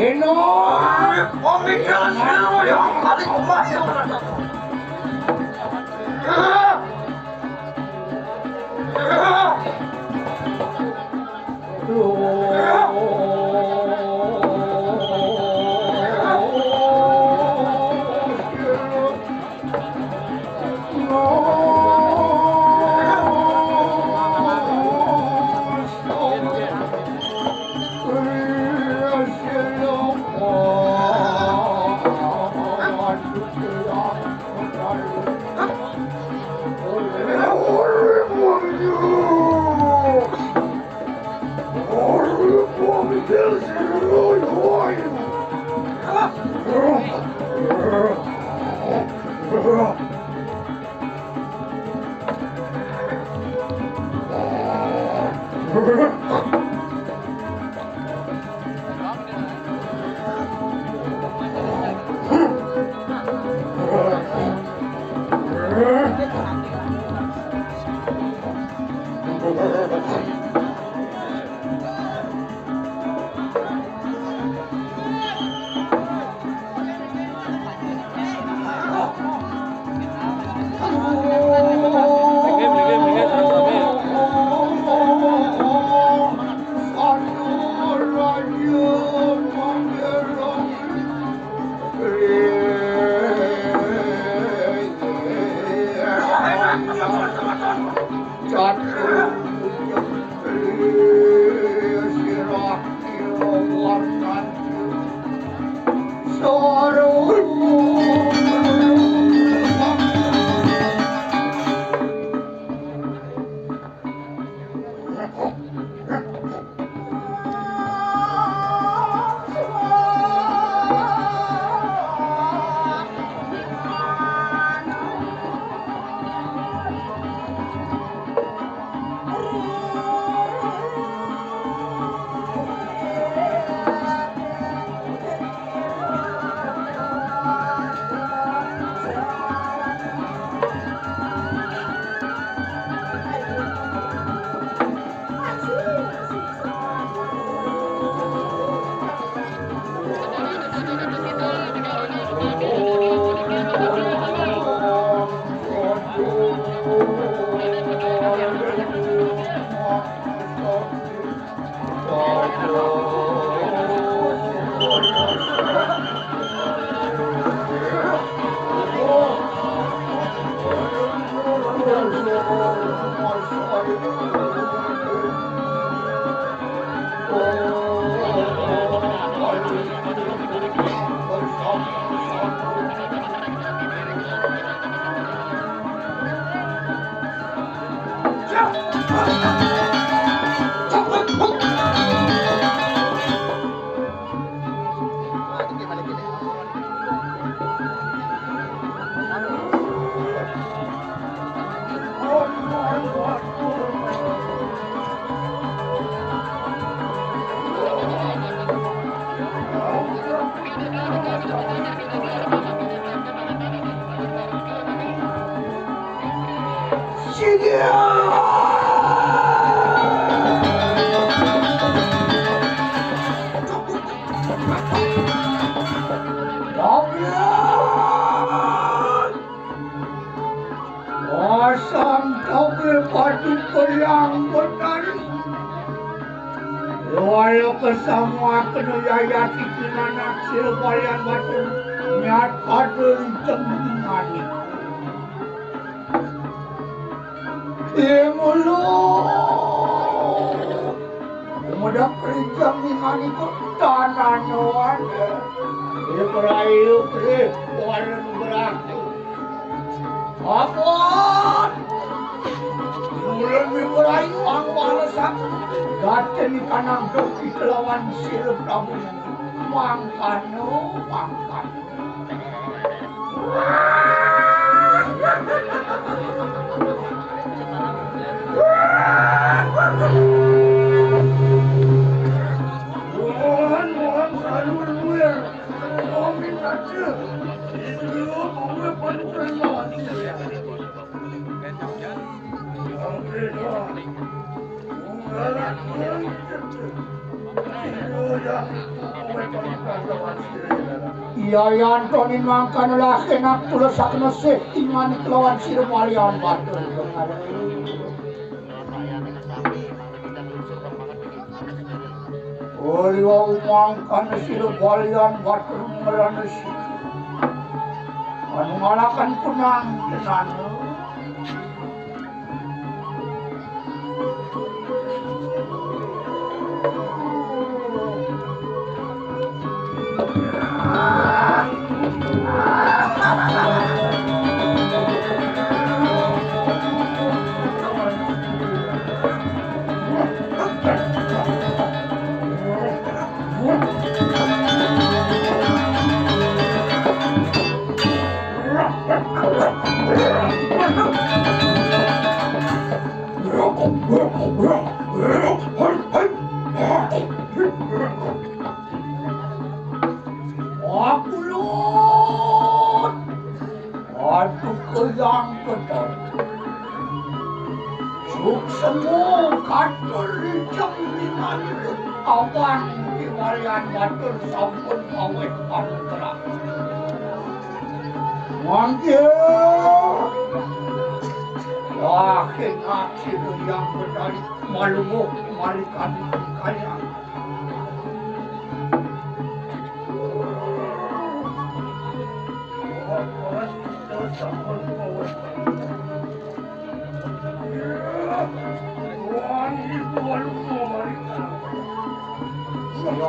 Ino, pemikiran sino yang paling kumasuk. Walau kesamua kenuyaya kikinanak silbayan batun nyat kadun cemingani. Imulu muda kerja mingani kok tanah nyawan. Rahayu warna berarti. Apaan? Ulun rahayu ang balasak. Daten kanang doki kelawan sir Prabu mangkano. Mohon salur luar. Amin saja. Itu mau penterlawan. Iya yan tonin mangkan laki nak tulis sakno sih iman kelawan sira walian batur Oli wong mangkan sira walian batur ngelana sih anu ngalakan punang tenan Kejang betul, suksemu katur licang liman awan di walian batur sampun awet panugrah. Manggil, yakin aksi yang berdali malumuk marikan kaya.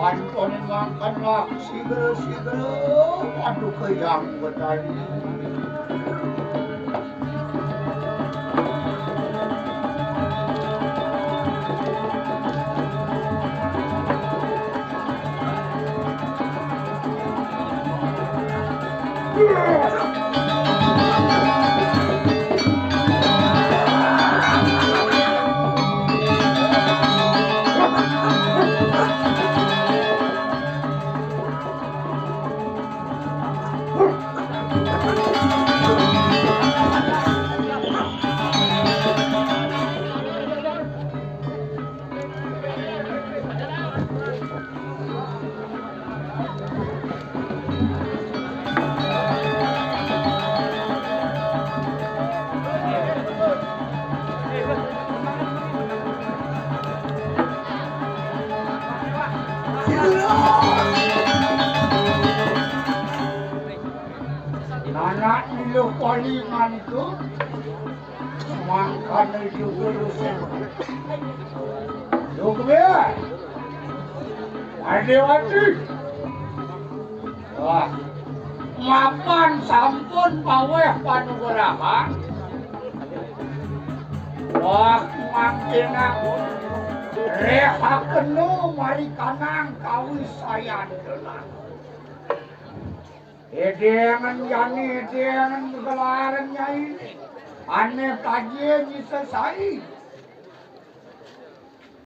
Anton makanlah segera aduh kejang betali. Anak niluh palingan itu makan itu berusaha Lugbe Wadi wah makan sampun paweh panugerahan wah makinak reha kenu marikanang kawisayan denan edengan jani edengan gelarannya ini aneh kajian selesai